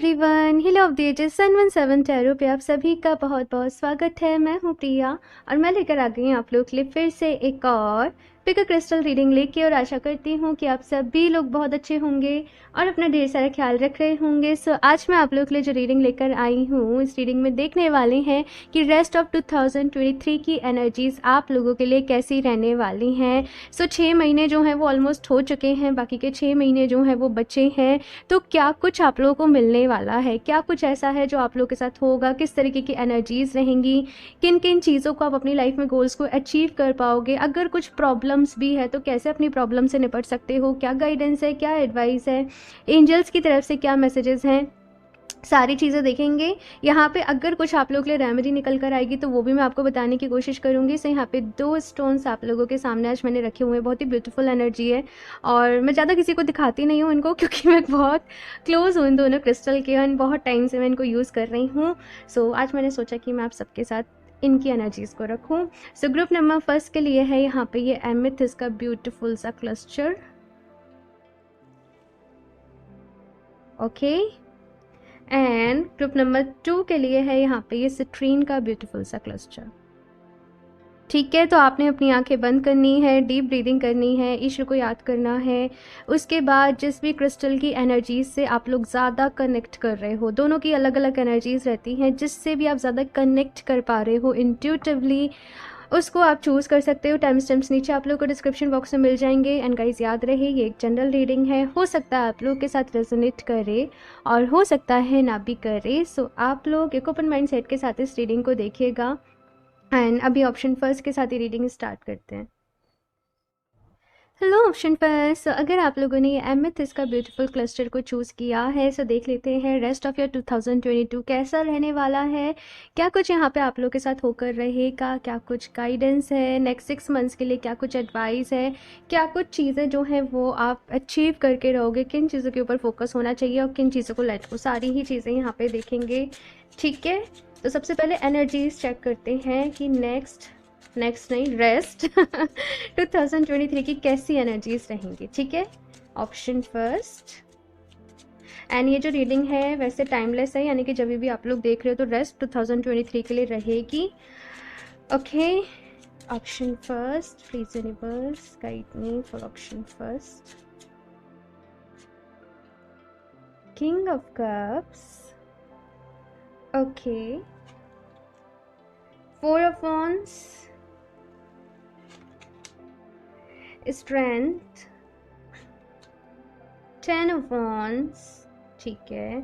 Everyone, hill of the ages सन 17 tarot पे आप सभी का बहुत बहुत स्वागत है। मैं हूँ प्रिया और मैं लेकर आ गई हूँ आप लोग के लिए फिर से एक और पिक अ क्रिस्टल रीडिंग लेके, और आशा करती हूँ कि आप सभी लोग बहुत अच्छे होंगे और अपना ढेर सारा ख्याल रख रहे होंगे। सो आज मैं आप लोग के लिए जो रीडिंग लेकर आई हूँ, इस रीडिंग में देखने वाले हैं कि रेस्ट ऑफ 2023 की एनर्जीज आप लोगों के लिए कैसी रहने वाली हैं। सो 6 महीने जो हैं वो ऑलमोस्ट हो चुके हैं, बाकी के 6 महीने जो हैं वो बचे हैं। तो क्या कुछ आप लोगों को मिलने वाला है, क्या कुछ ऐसा है जो आप लोगों के साथ होगा, किस तरीके की एनर्जीज रहेंगी, किन किन चीज़ों को आप अपनी लाइफ में गोल्स को अचीव कर पाओगे, अगर कुछ प्रॉब्लम्स भी है तो कैसे अपनी प्रॉब्लम से निपट सकते हो, क्या गाइडेंस है, क्या एडवाइस है, एंजल्स की तरफ से क्या मैसेजेस हैं, सारी चीज़ें देखेंगे। यहाँ पे अगर कुछ आप लोगों के लिए रेमेडी निकल कर आएगी तो वो भी मैं आपको बताने की कोशिश करूँगी। सो यहाँ पे 2 स्टोन्स आप लोगों के सामने आज मैंने रखे हुए हैं, बहुत ही ब्यूटीफुल एनर्जी है और मैं ज़्यादा किसी को दिखाती नहीं हूँ इनको, क्योंकि मैं बहुत क्लोज हूँ इन दोनों क्रिस्टल के और बहुत टाइम से मैं इनको यूज़ कर रही हूँ। सो आज मैंने सोचा कि मैं आप सबके साथ इनकी एनर्जीज़ को रखूँ। सो ग्रुप नंबर फर्स्ट के लिए है यहाँ पे ये एमेथिस्ट का ब्यूटीफुल सा cluster. Okay, and group number 2 के लिए है यहाँ पे ये सिट्रीन का ब्यूटीफुल सा क्लस्टर। ठीक है, तो आपने अपनी आंखें बंद करनी है, डीप ब्रीदिंग करनी है, ईश्वर को याद करना है। उसके बाद जिस भी क्रिस्टल की एनर्जीज से आप लोग ज़्यादा कनेक्ट कर रहे हो, दोनों की अलग अलग एनर्जीज रहती हैं, जिससे भी आप ज़्यादा कनेक्ट कर पा रहे हो इंट्यूटिवली, उसको आप चूज़ कर सकते हो। टाइम स्टैम्प्स नीचे आप लोग को डिस्क्रिप्शन बॉक्स में मिल जाएंगे। एंड गाइस याद रहे, ये एक जनरल रीडिंग है, हो सकता है आप लोग के साथ रेजोनेट करे और हो सकता है ना भी करे। सो आप लोग एक ओपन माइंड सेट के साथ इस रीडिंग को देखिएगा। एंड अभी ऑप्शन फर्स्ट के साथ ही रीडिंग स्टार्ट करते हैं। हेलो ऑप्शन फर्स्ट, अगर आप लोगों ने ये एमेथिस्ट का ब्यूटीफुल क्लस्टर को चूज़ किया है, सो देख लेते हैं रेस्ट ऑफ योर 2022 कैसा रहने वाला है, क्या कुछ यहाँ पे आप लोग के साथ होकर रहेगा, क्या कुछ गाइडेंस है, नेक्स्ट 6 मंथ्स के लिए क्या कुछ एडवाइस है, क्या कुछ चीज़ें जो हैं वो आप अचीव करके रहोगे, किन चीज़ों के ऊपर फोकस होना चाहिए और किन चीज़ों को लेट गो, सारी ही चीज़ें यहाँ पे देखेंगे। ठीक है, तो सबसे पहले एनर्जीज चेक करते हैं कि नेक्स्ट नहीं, रेस्ट 2023 की कैसी एनर्जीज रहेंगी। ठीक है, ऑप्शन फर्स्ट। एंड ये जो रीडिंग है वैसे टाइमलेस है, यानी कि जब भी आप लोग देख रहे हो तो रेस्ट 2023 के लिए रहेगी। Okay, option first, please universe guide me for option first. King of cups, okay, 4 of wands, strength, 10 of wands, ठीक है,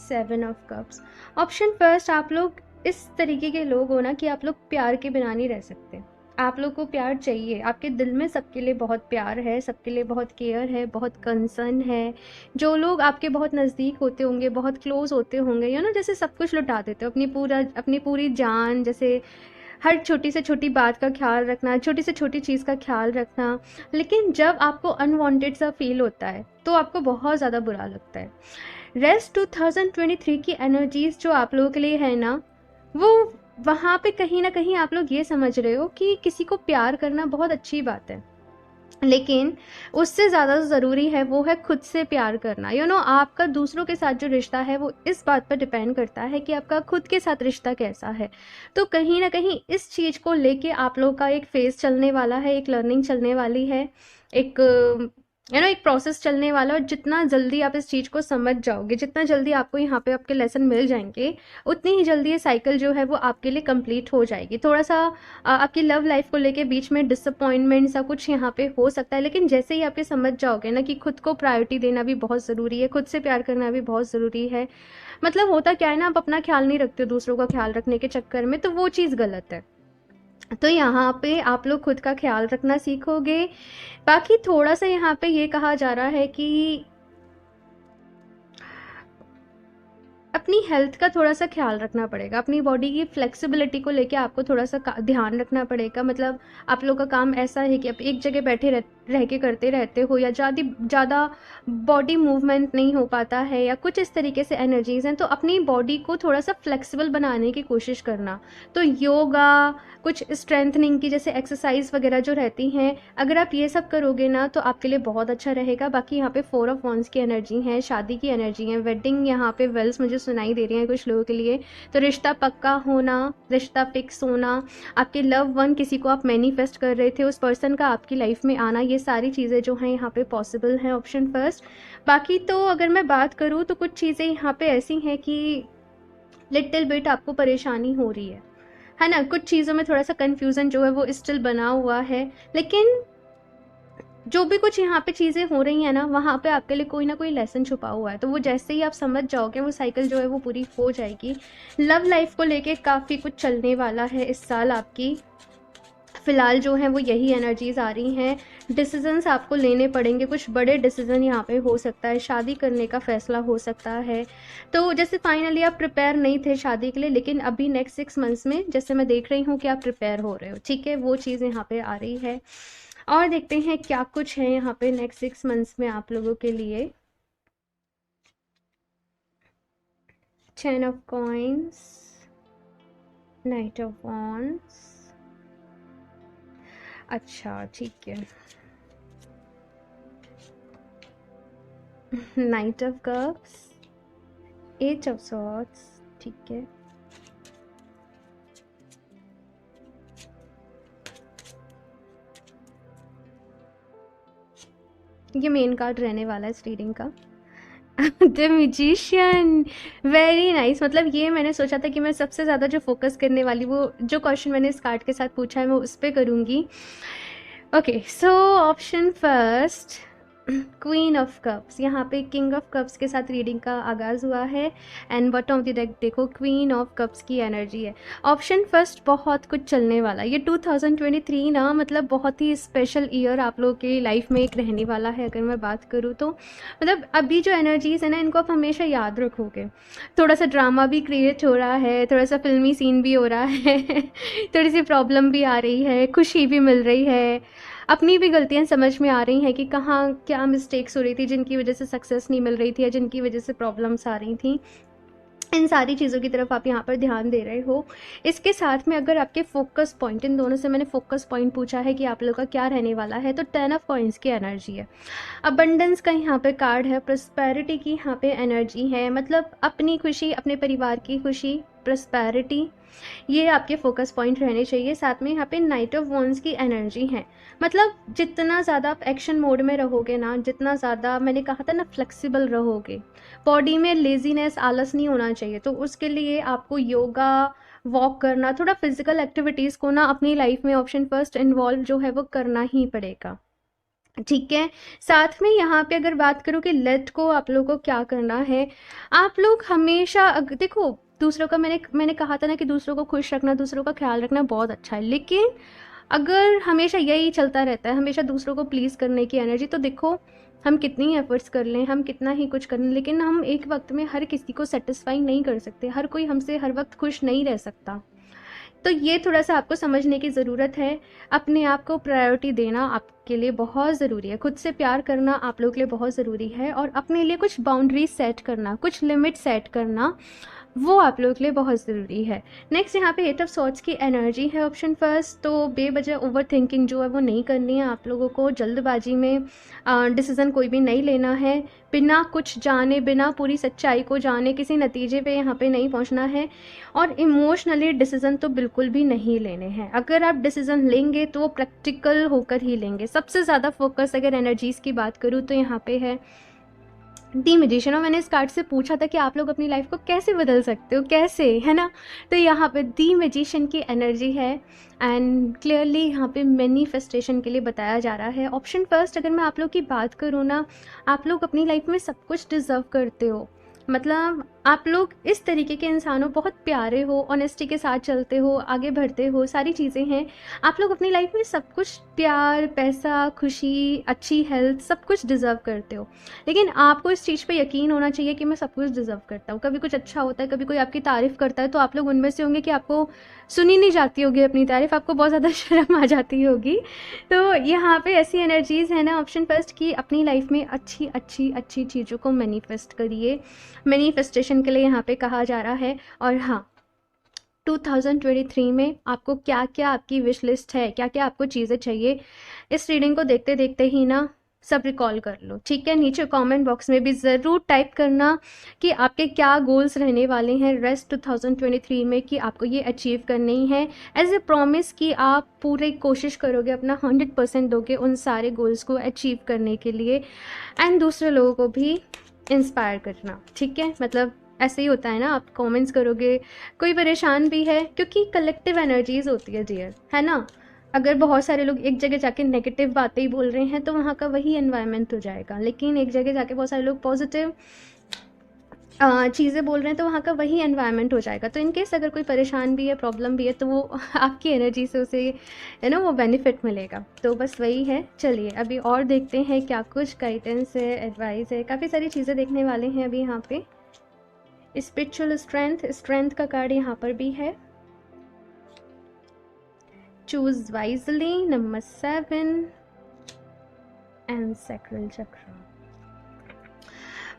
7 ऑफ कप्स। ऑप्शन फर्स्ट, आप लोग इस तरीके के लोग हो ना कि आप लोग प्यार के बिना नहीं रह सकते। आप लोग को प्यार चाहिए, आपके दिल में सबके लिए बहुत प्यार है, सबके लिए बहुत केयर है, बहुत कंसर्न है। जो लोग आपके बहुत नज़दीक होते होंगे, बहुत क्लोज होते होंगे, यू नो, जैसे सब कुछ लुटा देते हो, अपनी पूरी जान, जैसे हर छोटी से छोटी बात का ख्याल रखना, छोटी से छोटी चीज़ का ख्याल रखना। लेकिन जब आपको अनवांटेड सा फील होता है तो आपको बहुत ज़्यादा बुरा लगता है। रेस्ट 2023 की एनर्जीज जो आप लोगों के लिए है ना, वो वहाँ पे कहीं ना कहीं आप लोग ये समझ रहे हो कि किसी को प्यार करना बहुत अच्छी बात है, लेकिन उससे ज़्यादा ज़रूरी है वो है खुद से प्यार करना। यू नो, आपका दूसरों के साथ जो रिश्ता है वो इस बात पर डिपेंड करता है कि आपका खुद के साथ रिश्ता कैसा है। तो कहीं ना कहीं इस चीज़ को लेके आप लोग का एक फेज चलने वाला है, एक लर्निंग चलने वाली है, एक एक प्रोसेस चलने वाला है। और जितना जल्दी आप इस चीज़ को समझ जाओगे, जितना जल्दी आपको यहाँ पे आपके लेसन मिल जाएंगे, उतनी ही जल्दी ये साइकिल जो है वो आपके लिए कंप्लीट हो जाएगी। थोड़ा सा आपकी लव लाइफ को लेके बीच में डिसअपॉइंटमेंट सा कुछ यहाँ पे हो सकता है, लेकिन जैसे ही आप ये समझ जाओगे ना कि खुद को प्रायोरिटी देना भी बहुत ज़रूरी है, खुद से प्यार करना भी बहुत ज़रूरी है। मतलब होता क्या है ना, आप अपना ख्याल नहीं रखते हो दूसरों का ख्याल रखने के चक्कर में, तो वो चीज़ गलत है। तो यहाँ पे आप लोग खुद का ख्याल रखना सीखोगे। बाकी थोड़ा सा यहाँ पे ये कहा जा रहा है कि अपनी हेल्थ का थोड़ा सा ख्याल रखना पड़ेगा, अपनी बॉडी की फ्लेक्सिबिलिटी को लेके आपको थोड़ा सा ध्यान रखना पड़ेगा। मतलब आप लोग का काम ऐसा है कि आप एक जगह बैठे रह के करते रहते हो, या ज़्यादा बॉडी मूवमेंट नहीं हो पाता है, या कुछ इस तरीके से एनर्जीज़ हैं, तो अपनी बॉडी को थोड़ा सा फ्लेक्सिबल बनाने की कोशिश करना। तो योगा, कुछ स्ट्रेंथनिंग की जैसे एक्सरसाइज वगैरह जो रहती हैं, अगर आप ये सब करोगे ना तो आपके लिए बहुत अच्छा रहेगा। बाकी यहाँ पे 4 ऑफ वॉन्ड्स की एनर्जी है, शादी की एनर्जी है, वेडिंग यहाँ पे वेल्स मुझे सुनाई दे रही हैं कुछ लोगों के लिए। तो रिश्ता पक्का होना, रिश्ता फिक्स होना, आपके लव वन, किसी को आप मैनिफेस्ट कर रहे थे, उस पर्सन का आपकी लाइफ में आना, ये सारी चीज़ें जो हैं यहाँ पे पॉसिबल हैं, ऑप्शन फर्स्ट। बाकी तो अगर मैं बात करूँ तो कुछ चीज़ें यहाँ पे ऐसी हैं कि लिटिल बिट आपको परेशानी हो रही है ना, कुछ चीज़ों में थोड़ा सा कन्फ्यूज़न जो है वो स्टिल बना हुआ है, लेकिन जो भी कुछ यहाँ पे चीज़ें हो रही हैं ना, वहाँ पे आपके लिए कोई ना कोई लेसन छुपा हुआ है, तो वो जैसे ही आप समझ जाओगे वो साइकिल जो है वो पूरी हो जाएगी। लव लाइफ को लेके काफ़ी कुछ चलने वाला है इस साल आपकी, फ़िलहाल जो है वो यही एनर्जीज़ आ रही हैं। डिसीजंस आपको लेने पड़ेंगे, कुछ बड़े डिसीजन यहाँ पे हो सकता है, शादी करने का फ़ैसला हो सकता है। तो जैसे फाइनली आप प्रिपेयर नहीं थे शादी के लिए, लेकिन अभी नेक्स्ट 6 मंथ्स में जैसे मैं देख रही हूँ कि आप प्रिपेयर हो रहे हो, ठीक है, वो चीज़ यहाँ पे आ रही है। और देखते हैं क्या कुछ है यहाँ पे नेक्स्ट 6 मंथ्स में आप लोगों के लिए। 10 of coins, night of wands, अच्छा ठीक है, night of cups, 8 of swords, ठीक है, ये मेन कार्ड रहने वाला है इस रीडिंग का। The musician, very nice. मतलब ये मैंने सोचा था कि मैं सबसे ज़्यादा जो फोकस करने वाली, वो जो क्वेश्चन मैंने इस कार्ड के साथ पूछा है मैं उस पर करूँगी। Okay, so option first, queen of cups, यहाँ पे किंग ऑफ कप्स के साथ रीडिंग का आगाज़ हुआ है, and bottom of the deck देखो क्वीन ऑफ कप्स की एनर्जी है। ऑप्शन फर्स्ट, बहुत कुछ चलने वाला, ये 2023 ना मतलब बहुत ही स्पेशल ईयर आप लोगों की लाइफ में एक रहने वाला है। अगर मैं बात करूँ तो मतलब अभी जो एनर्जीज़ है ना, इनको आप हमेशा याद रखोगे। थोड़ा सा ड्रामा भी क्रिएट हो रहा है, थोड़ा सा फिल्मी सीन भी हो रहा है थोड़ी सी प्रॉब्लम भी आ रही है, खुशी भी मिल रही है, अपनी भी गलतियां समझ में आ रही हैं कि कहाँ क्या मिस्टेक्स हो रही थी जिनकी वजह से सक्सेस नहीं मिल रही थी, या जिनकी वजह से प्रॉब्लम्स आ रही थी। इन सारी चीज़ों की तरफ आप यहाँ पर ध्यान दे रहे हो। इसके साथ में अगर आपके फोकस पॉइंट, इन दोनों से मैंने फोकस पॉइंट पूछा है कि आप लोग का क्या रहने वाला है, तो 10 ऑफ कॉइन्स की एनर्जी है, अबंडेंस का यहाँ पे कार्ड है, प्रॉस्पेरिटी की यहाँ पे एनर्जी है, मतलब अपनी खुशी, अपने परिवार की खुशी, प्रॉस्पेरिटी, ये आपके फोकस पॉइंट रहने चाहिए। साथ में यहाँ पे नाइट ऑफ वॉन्ड्स की एनर्जी है, मतलब जितना ज़्यादा आप एक्शन मोड में रहोगे ना, जितना ज़्यादा मैंने कहा था ना फ्लेक्सिबल रहोगे, बॉडी में लेजीनेस, आलस नहीं होना चाहिए, तो उसके लिए आपको योगा, वॉक करना, थोड़ा फिजिकल एक्टिविटीज़ को ना अपनी लाइफ में ऑप्शन फर्स्ट इन्वॉल्व जो है वो करना ही पड़ेगा, ठीक है। साथ में यहाँ पे अगर बात करूँ कि लेट को आप लोगों को क्या करना है, आप लोग हमेशा देखो दूसरों का, मैंने कहा था ना कि दूसरों को खुश रखना, दूसरों का ख्याल रखना बहुत अच्छा है, लेकिन अगर हमेशा यही चलता रहता है, हमेशा दूसरों को प्लीज़ करने की एनर्जी, तो देखो हम कितनी ही एफर्ट्स कर लें, हम कितना ही कुछ कर लें, लेकिन हम एक वक्त में हर किसी को सेटिस्फाई नहीं कर सकते, हर कोई हमसे हर वक्त खुश नहीं रह सकता। तो ये थोड़ा सा आपको समझने की ज़रूरत है। अपने आप को प्रायोरिटी देना आपके लिए बहुत ज़रूरी है, खुद से प्यार करना आप लोगों के लिए बहुत ज़रूरी है, और अपने लिए कुछ बाउंड्रीज सेट करना, कुछ लिमिट सेट करना, वो आप लोगों के लिए बहुत ज़रूरी है। नेक्स्ट यहाँ पे 8 ऑफ सॉर्ड्स की एनर्जी है, ऑप्शन फर्स्ट, तो बेवजह ओवर थिंकिंग जो है वो नहीं करनी है आप लोगों को, जल्दबाजी में डिसीज़न कोई भी नहीं लेना है, बिना कुछ जाने, बिना पूरी सच्चाई को जाने किसी नतीजे पे यहाँ पे नहीं पहुँचना है, और इमोशनली डिसीज़न तो बिल्कुल भी नहीं लेने हैं। अगर आप डिसीज़न लेंगे तो वो प्रैक्टिकल होकर ही लेंगे। सबसे ज़्यादा फोकस अगर एनर्जीज़ की बात करूँ तो यहाँ पे है दी मैजिशियन, और मैंने इस कार्ड से पूछा था कि आप लोग अपनी लाइफ को कैसे बदल सकते हो, कैसे, है ना, तो यहाँ पे दी मैजिशियन की एनर्जी है, एंड क्लियरली यहाँ पे मैनिफेस्टेशन के लिए बताया जा रहा है। ऑप्शन फर्स्ट, अगर मैं आप लोग की बात करूँ ना, आप लोग अपनी लाइफ में सब कुछ डिज़र्व करते हो, मतलब आप लोग इस तरीके के इंसान हो, बहुत प्यारे हो, ऑनेस्टी के साथ चलते हो, आगे बढ़ते हो, सारी चीज़ें हैं। आप लोग अपनी लाइफ में सब कुछ, प्यार, पैसा, खुशी, अच्छी हेल्थ, सब कुछ डिज़र्व करते हो। लेकिन आपको इस चीज़ पे यकीन होना चाहिए कि मैं सब कुछ डिज़र्व करता हूँ। कभी कुछ अच्छा होता है, कभी कोई आपकी तारीफ़ करता है, तो आप लोग उनमें से होंगे कि आपको सुनी नहीं जाती होगी अपनी तारीफ़, आपको बहुत ज़्यादा शर्म आ जाती होगी। तो यहाँ पे ऐसी एनर्जीज़ है ना, ऑप्शन फर्स्ट, कि अपनी लाइफ में अच्छी अच्छी अच्छी चीज़ों को मैनिफेस्ट करिए। मैनिफेस्टेशन के लिए यहाँ पे कहा जा रहा है। और हाँ, 2023 में आपको क्या क्या आपकी विश लिस्ट है, क्या क्या आपको चीज़ें चाहिए, इस रीडिंग को देखते देखते ही ना सब रिकॉल कर लो, ठीक है। नीचे कमेंट बॉक्स में भी ज़रूर टाइप करना कि आपके क्या गोल्स रहने वाले हैं रेस्ट 2023 में, कि आपको ये अचीव करने ही है। एज ए प्रॉमिस कि आप पूरी कोशिश करोगे, अपना 100% दोगे उन सारे गोल्स को अचीव करने के लिए, एंड दूसरे लोगों को भी इंस्पायर करना, ठीक है। मतलब ऐसे ही होता है ना, आप कमेंट्स करोगे, कोई परेशान भी है, क्योंकि कलेक्टिव एनर्जीज होती है डियर, है ना। अगर बहुत सारे लोग एक जगह जाके नेगेटिव बातें ही बोल रहे हैं तो वहाँ का वही एनवायरनमेंट हो जाएगा, लेकिन एक जगह जाके बहुत सारे लोग पॉजिटिव चीज़ें बोल रहे हैं तो वहाँ का वही एनवायरनमेंट हो जाएगा। तो इन केस अगर कोई परेशान भी है, प्रॉब्लम भी है, तो वो आपकी एनर्जी से उसे वो बेनिफिट मिलेगा। तो बस वही है। चलिए अभी और देखते हैं क्या कुछ गाइडेंस है, एडवाइस है, काफ़ी सारी चीज़ें देखने वाले हैं अभी यहाँ पे। स्पिरिचुअल स्ट्रेंथ, स्ट्रेंथ का कार्ड यहाँ पर भी है। Choose wisely, number 7, and sacral चक्र।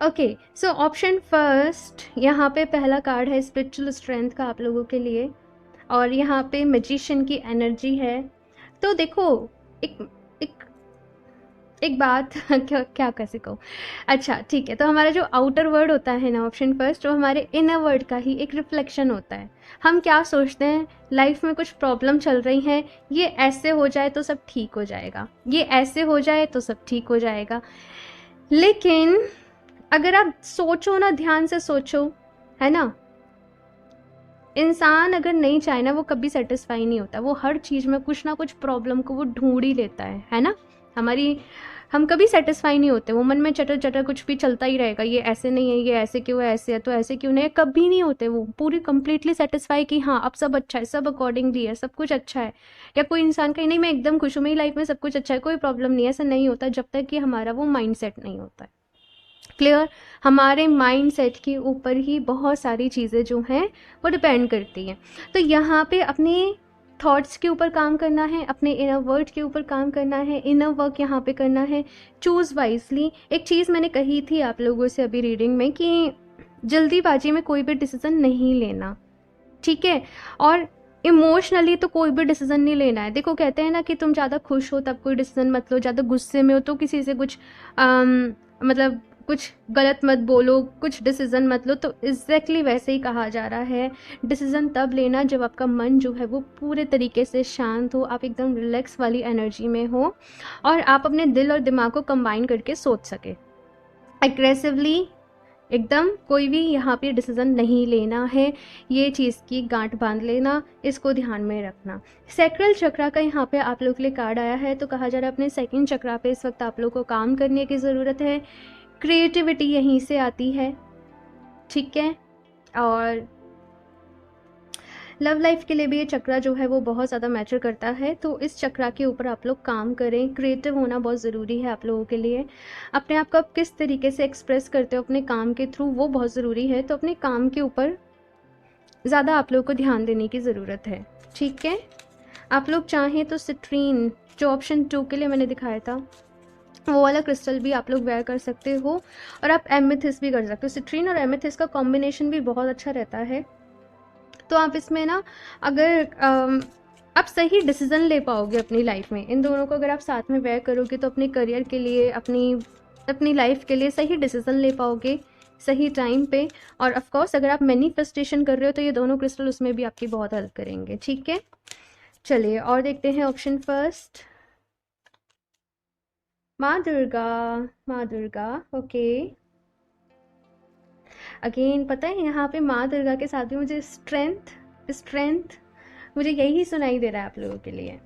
ओके, सो ऑप्शन फर्स्ट, यहाँ पे पहला कार्ड है स्पिरिचुअल स्ट्रेंथ का आप लोगों के लिए, और यहाँ पे मैजिशियन की एनर्जी है। तो देखो, एक एक एक बात क्या क्या कैसे कहूँ, अच्छा ठीक है। तो हमारा जो आउटर वर्ड होता है ना, ऑप्शन फर्स्ट, वो हमारे इनर वर्ड का ही एक रिफ्लेक्शन होता है। हम क्या सोचते हैं, लाइफ में कुछ प्रॉब्लम चल रही है, ये ऐसे हो जाए तो सब ठीक हो जाएगा, ये ऐसे हो जाए तो सब ठीक हो जाएगा। लेकिन अगर आप सोचो ना, ध्यान से सोचो, है ना, इंसान अगर नहीं चाहे ना, वो कभी सेटिस्फाई नहीं होता, वो हर चीज़ में कुछ ना कुछ प्रॉब्लम को वो ढूंढ ही लेता है ना। हम कभी सेटिस्फाई नहीं होते, वो मन में चटर चटर कुछ भी चलता ही रहेगा, ये ऐसे नहीं है, ये ऐसे क्यों है, ऐसे है तो ऐसे क्यों नहीं है, कभी नहीं होते वो पूरी कंप्लीटली सेटिस्फाई कि हाँ अब सब अच्छा है, सब अकॉर्डिंगली है, सब कुछ अच्छा है। या कोई इंसान कहीं नहीं, मैं एकदम खुश हूँ, मेरी लाइफ में सब कुछ अच्छा है, कोई प्रॉब्लम नहीं है, ऐसा नहीं होता जब तक कि हमारा वो माइंड सेट नहीं होता है। क्लियर। हमारे माइंड सेट के ऊपर ही बहुत सारी चीज़ें जो हैं वो डिपेंड करती हैं। तो यहाँ पे अपने थॉट्स के ऊपर काम करना है, अपने इनर वर्ड के ऊपर काम करना है, इनर वर्क यहाँ पे करना है। Choose wisely. एक चीज़ मैंने कही थी आप लोगों से अभी रीडिंग में कि जल्दीबाजी में कोई भी डिसीज़न नहीं लेना, ठीक है। और इमोशनली तो कोई भी डिसीज़न नहीं लेना है। देखो, कहते हैं ना कि तुम ज़्यादा खुश हो तब कोई डिसीज़न मत लो, ज़्यादा गुस्से में हो तो किसी से कुछ मतलब कुछ गलत मत बोलो, कुछ डिसीज़न मत लो। तो एग्जैक्टली वैसे ही कहा जा रहा है, डिसीज़न तब लेना जब आपका मन जो है वो पूरे तरीके से शांत हो, आप एकदम रिलैक्स वाली एनर्जी में हो, और आप अपने दिल और दिमाग को कंबाइन करके सोच सके। एग्रेसिवली एकदम कोई भी यहाँ पे डिसीज़न नहीं लेना है, ये चीज़ की गांठ बांध लेना, इसको ध्यान में रखना। सैक्रल चक्रा का यहाँ पे आप लोग के लिए कार्ड आया है, तो कहा जा रहा है अपने सेकंड चक्रा पे इस वक्त आप लोग को काम करने की ज़रूरत है। क्रिएटिविटी यहीं से आती है, ठीक है। और लव लाइफ के लिए भी ये चक्रा जो है वो बहुत ज़्यादा मैटर करता है, तो इस चक्रा के ऊपर आप लोग काम करें। क्रिएटिव होना बहुत ज़रूरी है आप लोगों के लिए। अपने आप को आप किस तरीके से एक्सप्रेस करते हो अपने काम के थ्रू, वो बहुत ज़रूरी है। तो अपने काम के ऊपर ज़्यादा आप लोगों को ध्यान देने की ज़रूरत है, ठीक है। आप लोग चाहें तो सिट्रीन, जो ऑप्शन 2 के लिए मैंने दिखाया था, वो वाला क्रिस्टल भी आप लोग वेयर कर सकते हो, और आप एमेथिस्ट भी कर सकते हो। सिट्रीन और एमेथिस्ट का कॉम्बिनेशन भी बहुत अच्छा रहता है। तो आप इसमें ना, अगर आप सही डिसीज़न ले पाओगे अपनी लाइफ में, इन दोनों को अगर आप साथ में वेयर करोगे तो अपने करियर के लिए, अपनी लाइफ के लिए सही डिसीज़न ले पाओगे सही टाइम पे। और ऑफ कोर्स अगर आप मैनिफेस्टेशन कर रहे हो तो ये दोनों क्रिस्टल उसमें भी आपकी बहुत हेल्प करेंगे, ठीक है। चलिए और देखते हैं ऑप्शन फर्स्ट, माँ दुर्गा। माँ दुर्गा, ओके। अगेन पता है यहाँ पे माँ दुर्गा के साथ भी मुझे स्ट्रेंथ, स्ट्रेंथ मुझे यही सुनाई दे रहा है आप लोगों के लिए।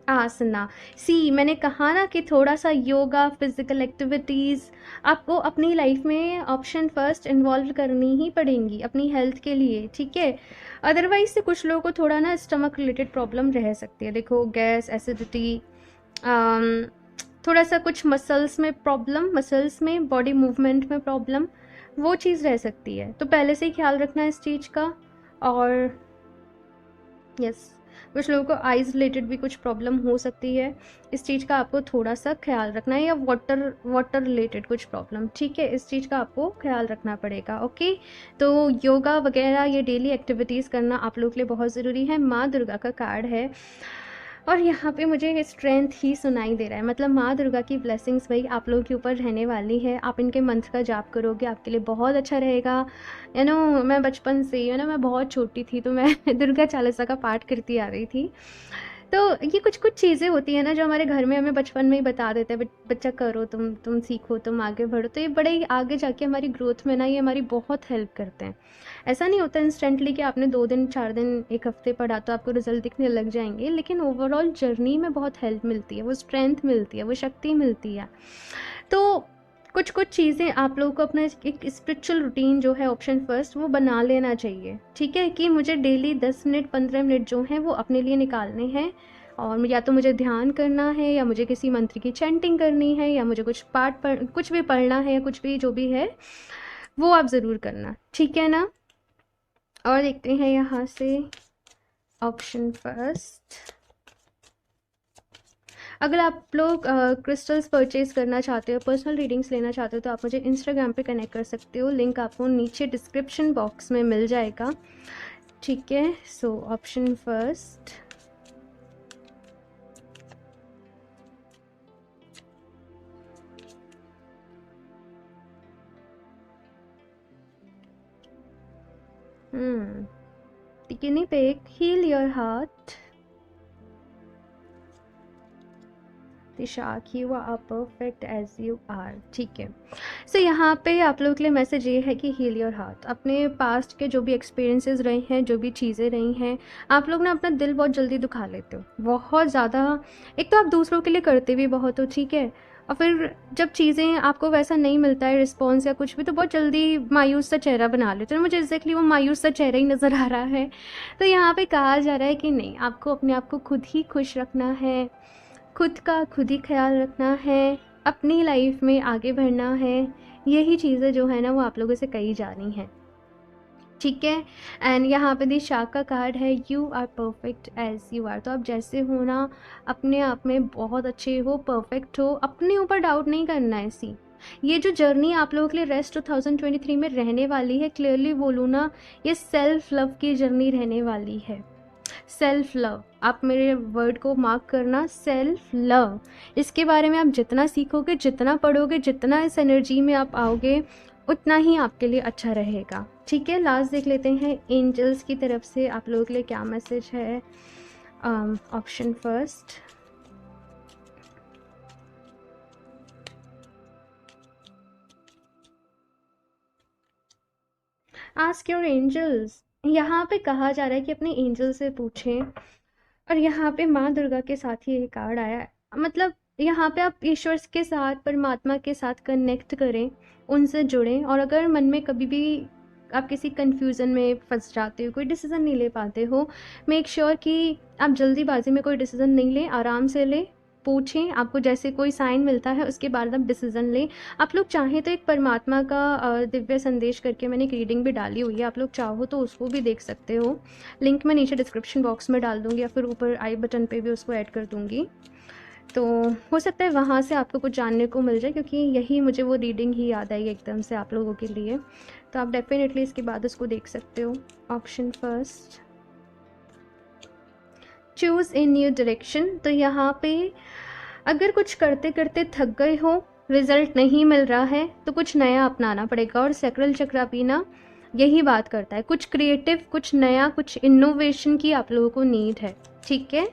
आसना। सी मैंने कहा ना कि थोड़ा सा योगा, फिजिकल एक्टिविटीज़ आपको अपनी लाइफ में ऑप्शन फर्स्ट इन्वॉल्व करनी ही पड़ेंगी अपनी हेल्थ के लिए, ठीक है। अदरवाइज से कुछ लोगों को थोड़ा ना स्टमक रिलेटेड प्रॉब्लम रह सकती है, देखो गैस, एसिडिटी, थोड़ा सा कुछ मसल्स में प्रॉब्लम, मसल्स में बॉडी मूवमेंट में प्रॉब्लम, वो चीज़ रह सकती है, तो पहले से ही ख्याल रखना है इस चीज़ का। और यस, कुछ लोगों को आइज़ रिलेटेड भी कुछ प्रॉब्लम हो सकती है, इस चीज़ का आपको थोड़ा सा ख्याल रखना है, या वाटर वाटर रिलेटेड कुछ प्रॉब्लम, ठीक है, इस चीज़ का आपको ख्याल रखना पड़ेगा। ओके, तो योगा वगैरह ये डेली एक्टिविटीज़ करना आप लोगों के लिए बहुत ज़रूरी है। माँ दुर्गा का कार्ड है और यहाँ पे मुझे स्ट्रेंथ ही सुनाई दे रहा है, मतलब माँ दुर्गा की ब्लेसिंग्स भाई आप लोगों के ऊपर रहने वाली है। आप इनके मंत्र का जाप करोगे आपके लिए बहुत अच्छा रहेगा। मैं बचपन से मैं बहुत छोटी थी तो मैं दुर्गा चालीसा का पाठ करती आ रही थी। तो ये कुछ कुछ चीज़ें होती हैं ना जो हमारे घर में हमें बचपन में ही बता देते हैं, बच्चा करो, तुम सीखो, तुम आगे बढ़ो, तो ये बड़े ही आगे जाके हमारी ग्रोथ में ना ये हमारी बहुत हेल्प करते हैं। ऐसा नहीं होता इंस्टेंटली कि आपने 2 दिन 4 दिन 1 हफ्ते पढ़ा तो आपको रिजल्ट दिखने लग जाएंगे, लेकिन ओवरऑल जर्नी में बहुत हेल्प मिलती है, वो स्ट्रेंथ मिलती है, वो शक्ति मिलती है। तो कुछ कुछ चीज़ें आप लोगों को अपना एक स्पिरिचुअल रूटीन जो है ऑप्शन फर्स्ट वो बना लेना चाहिए, ठीक है, कि मुझे डेली 10 मिनट 15 मिनट जो हैं वो अपने लिए निकालने हैं, और या तो मुझे ध्यान करना है, या मुझे किसी मंत्र की चैंटिंग करनी है, या मुझे कुछ कुछ भी पढ़ना है, या कुछ भी जो भी है वो आप ज़रूर करना, ठीक है ना। और देखते हैं यहाँ से ऑप्शन फर्स्ट, अगर आप लोग क्रिस्टल्स परचेज़ करना चाहते हो, पर्सनल रीडिंग्स लेना चाहते हो, तो आप मुझे इंस्टाग्राम पे कनेक्ट कर सकते हो, लिंक आपको नीचे डिस्क्रिप्शन बॉक्स में मिल जाएगा, ठीक है। So option first, the guinea pig, heal your heart, दिशाक, you are perfect as you are, ठीक है। सो यहाँ पे आप लोगों के लिए मैसेज ये है कि हील योर हार्ट, अपने पास्ट के जो भी एक्सपीरियंसेस रहे हैं, जो भी चीज़ें रही हैं, आप लोग ना अपना दिल बहुत जल्दी दुखा लेते हो, बहुत ज़्यादा। एक तो आप दूसरों के लिए करते भी बहुत हो, ठीक है, और फिर जब चीज़ें आपको वैसा नहीं मिलता है रिस्पॉन्स या कुछ भी, तो बहुत जल्दी मायूस सा चेहरा बना लेते हो। मुझे एग्जैक्टली वो मायूस सा चेहरा ही नज़र आ रहा है। तो यहाँ पे कहा जा रहा है कि नहीं, आपको अपने आप को खुद ही खुश रखना है, खुद का खुद ही ख्याल रखना है, अपनी लाइफ में आगे बढ़ना है, यही चीज़ें जो है ना वो आप लोगों से कही जा रही हैं, ठीक है। एंड यहाँ पे दी शाह का कार्ड है, you are perfect as you are, तो आप जैसे हो ना अपने आप में बहुत अच्छे हो, परफेक्ट हो, अपने ऊपर डाउट नहीं करना है। सी ये जो जर्नी आप लोगों के लिए रेस्ट 2023 में रहने वाली है, क्लियरली बोलूँ ना, ये सेल्फ लव की जर्नी रहने वाली है। सेल्फ लव, आप मेरे वर्ड को मार्क करना, सेल्फ लव, इसके बारे में आप जितना सीखोगे, जितना पढ़ोगे, जितना इस एनर्जी में आप आओगे, उतना ही आपके लिए अच्छा रहेगा, ठीक है। लास्ट देख लेते हैं एंजल्स की तरफ से आप लोगों के लिए क्या मैसेज है। Option first, ask your angels, यहाँ पे कहा जा रहा है कि अपने एंजल से पूछें, और यहाँ पे माँ दुर्गा के साथ ही ये कार्ड आया है, मतलब यहाँ पे आप ईश्वर के साथ, परमात्मा के साथ कनेक्ट करें, उनसे जुड़ें, और अगर मन में कभी भी आप किसी कंफ्यूजन में फंस जाते हो, कोई डिसीज़न नहीं ले पाते हो, मेक श्योर कि आप जल्दीबाजी में कोई डिसीज़न नहीं लें, आराम से लें, पूछें, आपको जैसे कोई साइन मिलता है उसके बाद आप डिसीज़न लें। आप लोग चाहें तो एक परमात्मा का दिव्य संदेश करके मैंने एक रीडिंग भी डाली हुई है, आप लोग चाहो तो उसको भी देख सकते हो, लिंक मैं नीचे डिस्क्रिप्शन बॉक्स में डाल दूँगी, या फिर ऊपर आई बटन पे भी उसको ऐड कर दूँगी, तो हो सकता है वहाँ से आपको कुछ जानने को मिल जाए, क्योंकि यही मुझे वो रीडिंग ही याद आई एकदम से आप लोगों के लिए, तो आप डेफिनेटली इसके बाद उसको देख सकते हो। ऑप्शन फर्स्ट, चूज़ इन न्यू डायरेक्शन, तो यहाँ पे अगर कुछ करते करते थक गए हो, रिजल्ट नहीं मिल रहा है, तो कुछ नया अपनाना पड़ेगा, और सैक्रल चक्र भी ना यही बात करता है, कुछ क्रिएटिव, कुछ नया, कुछ इनोवेशन की आप लोगों को नीड है, ठीक है।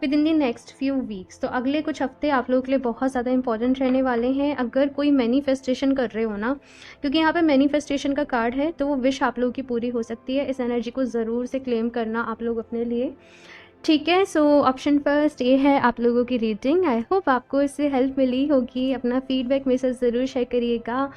With in the next few weeks. तो अगले कुछ हफ्ते आप लोगों के लिए बहुत ज़्यादा इंपॉर्टेंट रहने वाले हैं। अगर कोई मैनिफेस्टेशन कर रहे हो ना, क्योंकि यहाँ पे मैनिफेस्टेशन का कार्ड है, तो वो विश आप लोगों की पूरी हो सकती है। इस एनर्जी को ज़रूर से क्लेम करना आप लोग अपने लिए, ठीक है। सो ऑप्शन फर्स्ट ये है आप लोगों की रीडिंग। आई होप आपको इससे हेल्प मिली होगी। अपना फीडबैक मेरे साथ ज़रूर शेयर करिएगा।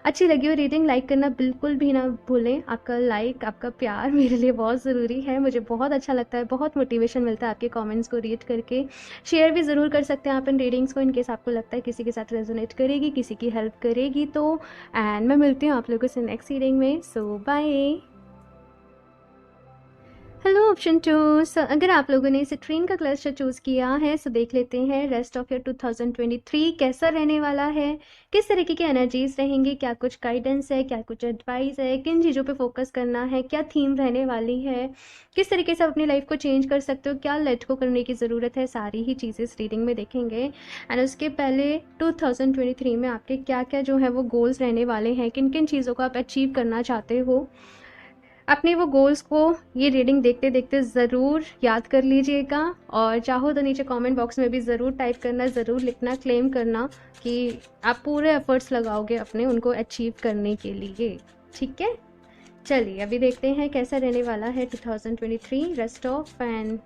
अच्छी लगी हो रीडिंग, लाइक करना बिल्कुल भी ना भूलें। आपका लाइक, आपका प्यार मेरे लिए बहुत ज़रूरी है। मुझे बहुत अच्छा लगता है, बहुत मोटिवेशन मिलता है आपके कमेंट्स को रीड करके। शेयर भी ज़रूर कर सकते हैं आप इन रीडिंग्स को, इनकेस आपको लगता है किसी के साथ रेजोनेट करेगी, किसी की हेल्प करेगी तो। एंड मैं मिलती हूँ आप लोगों से नेक्स्ट रीडिंग में। सो बाय। Hello option 2। अगर आप लोगों ने सिट्रीन का क्लस्टर चूज़ किया है, सो देख लेते हैं रेस्ट ऑफ ईयर 2023 कैसा रहने वाला है, किस तरीके की एनर्जीज रहेंगी, क्या कुछ गाइडेंस है, क्या कुछ एडवाइस है, किन चीज़ों पे फोकस करना है, क्या थीम रहने वाली है, किस तरीके से आप अपनी लाइफ को चेंज कर सकते हो, क्या लेट को करने की ज़रूरत है, सारी ही चीज़ें इस रीडिंग में देखेंगे। एंड उसके पहले 2023 में आपके क्या क्या जो है वो गोल्स रहने वाले हैं, किन किन चीज़ों को आप अचीव करना चाहते हो, अपने वो गोल्स को ये रीडिंग देखते देखते ज़रूर याद कर लीजिएगा। और चाहो तो नीचे कमेंट बॉक्स में भी ज़रूर टाइप करना, ज़रूर लिखना, क्लेम करना कि आप पूरे एफर्ट्स लगाओगे अपने उनको अचीव करने के लिए, ठीक है। चलिए अभी देखते हैं कैसा रहने वाला है 2023 रेस्ट ऑफ, एंड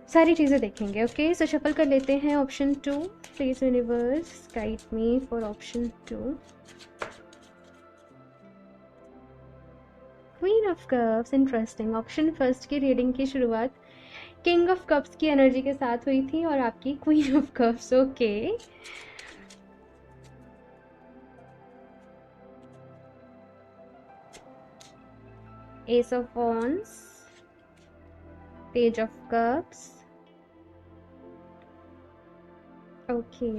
सारी चीज़ें देखेंगे। ओके, सो शफल कर लेते हैं option 2। Please universe guide me for option 2। Queen of cups, interesting. Option first की रीडिंग की शुरुआत किंग ऑफ कप्स की एनर्जी के साथ हुई थी और आपकी queen of cups. Okay, ace of wands, page of cups, okay,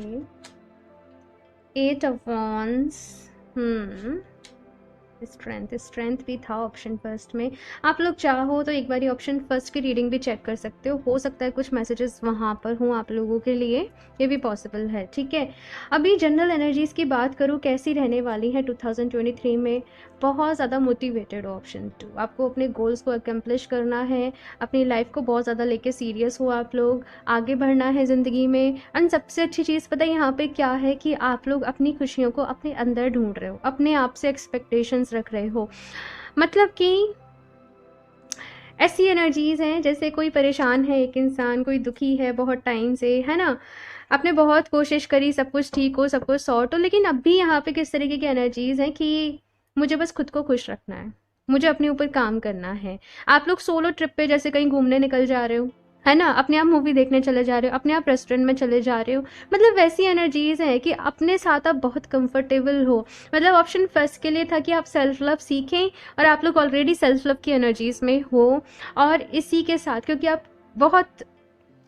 eight of wands, strength भी था ऑप्शन फर्स्ट में। आप लोग चाहो तो एक बार ऑप्शन फर्स्ट की रीडिंग भी चेक कर सकते हो सकता है कुछ मैसेजेस वहाँ पर हों आप लोगों के लिए, ये भी पॉसिबल है, ठीक है। अभी जनरल एनर्जीज़ की बात करूँ कैसी रहने वाली है 2023 में, बहुत ज़्यादा मोटिवेटेड हो ऑप्शन 2। आपको अपने गोल्स को अकम्प्लिश करना है, अपनी लाइफ को बहुत ज़्यादा लेके सीरियस हो आप लोग, आगे बढ़ना है ज़िंदगी में। एंड सबसे अच्छी चीज़ पता है यहाँ पे क्या है कि आप लोग अपनी खुशियों को अपने अंदर ढूंढ रहे हो, अपने आप से एक्सपेक्टेशंस रख रहे हो। मतलब कि ऐसी एनर्जीज़ हैं जैसे कोई परेशान है, एक इंसान कोई दुखी है बहुत टाइम से, है ना, आपने बहुत कोशिश करी सब कुछ ठीक हो, सब कुछ सॉर्ट हो, लेकिन अब भी यहाँ पे किस तरीके की एनर्जीज़ हैं कि मुझे बस खुद को खुश रखना है, मुझे अपने ऊपर काम करना है। आप लोग सोलो ट्रिप पे जैसे कहीं घूमने निकल जा रहे हो, है ना, अपने आप मूवी देखने चले जा रहे हो, अपने आप रेस्टोरेंट में चले जा रहे हो, मतलब वैसी एनर्जीज़ हैं कि अपने साथ आप बहुत कंफर्टेबल हो। मतलब ऑप्शन फर्स्ट के लिए था कि आप सेल्फ लव सीखें और आप लोग ऑलरेडी सेल्फ लव की एनर्जीज़ में हो। और इसी के साथ क्योंकि आप बहुत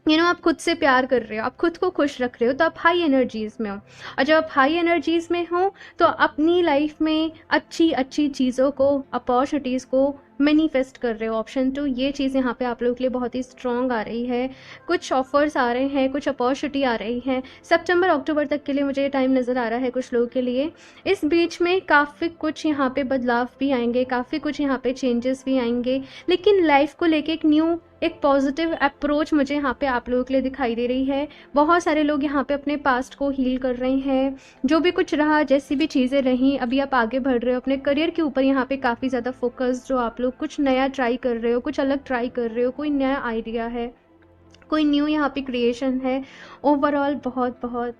आप खुद से प्यार कर रहे हो, आप खुद को खुश रख रहे हो, तो आप हाई एनर्जीज़ में हो। और जब आप हाई एनर्जीज़ में हो तो अपनी लाइफ में अच्छी अच्छी चीज़ों को, अपॉर्चुनिटीज़ को मैनिफेस्ट कर रहे हो। ऑप्शन 2 ये चीज़ यहाँ पे आप लोगों के लिए बहुत ही स्ट्रॉन्ग आ रही है। कुछ ऑफर्स आ रहे हैं, कुछ अपॉर्चुनिटी आ रही है सितंबर अक्टूबर तक के लिए, मुझे ये टाइम नज़र आ रहा है कुछ लोगों के लिए। इस बीच में काफ़ी कुछ यहाँ पे बदलाव भी आएंगे, काफ़ी कुछ यहाँ पे चेंजेस भी आएंगे, लेकिन लाइफ को लेके एक पॉजिटिव अप्रोच मुझे यहाँ पे आप लोगों के लिए दिखाई दे रही है। बहुत सारे लोग यहाँ पे अपने पास्ट को हील कर रहे हैं, जो भी कुछ रहा, जैसी भी चीज़ें रहीं, अभी आप आगे बढ़ रहे हो अपने करियर के ऊपर। यहाँ पे काफ़ी ज़्यादा फोकस, जो आप लोग कुछ नया ट्राई कर रहे हो, कुछ अलग ट्राई कर रहे हो, कोई नया आइडिया है, कोई न्यू यहाँ पे क्रिएशन है। ओवरऑल बहुत बहुत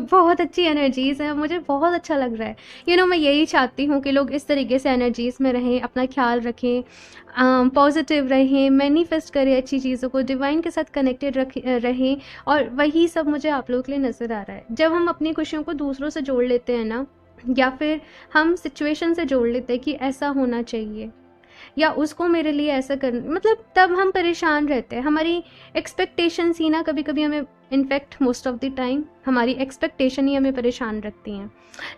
बहुत अच्छी एनर्जीज़ है, मुझे बहुत अच्छा लग रहा है। मैं यही चाहती हूँ कि लोग इस तरीके से एनर्जीज़ में रहें, अपना ख्याल रखें, पॉजिटिव रहें, मैनिफेस्ट करें अच्छी चीज़ों को, डिवाइन के साथ कनेक्टेड रहें। और वही सब मुझे आप लोगों के लिए नज़र आ रहा है। जब हम अपनी खुशियों को दूसरों से जोड़ लेते हैं ना, या फिर हम सिचुएशन से जोड़ लेते हैं कि ऐसा होना चाहिए या उसको मेरे लिए ऐसा कर, मतलब तब हम परेशान रहते हैं। हमारी एक्सपेक्टेशंस ही ना कभी कभी हमें, in fact most of the time हमारी एक्सपेक्टेशन ही हमें परेशान रखती हैं।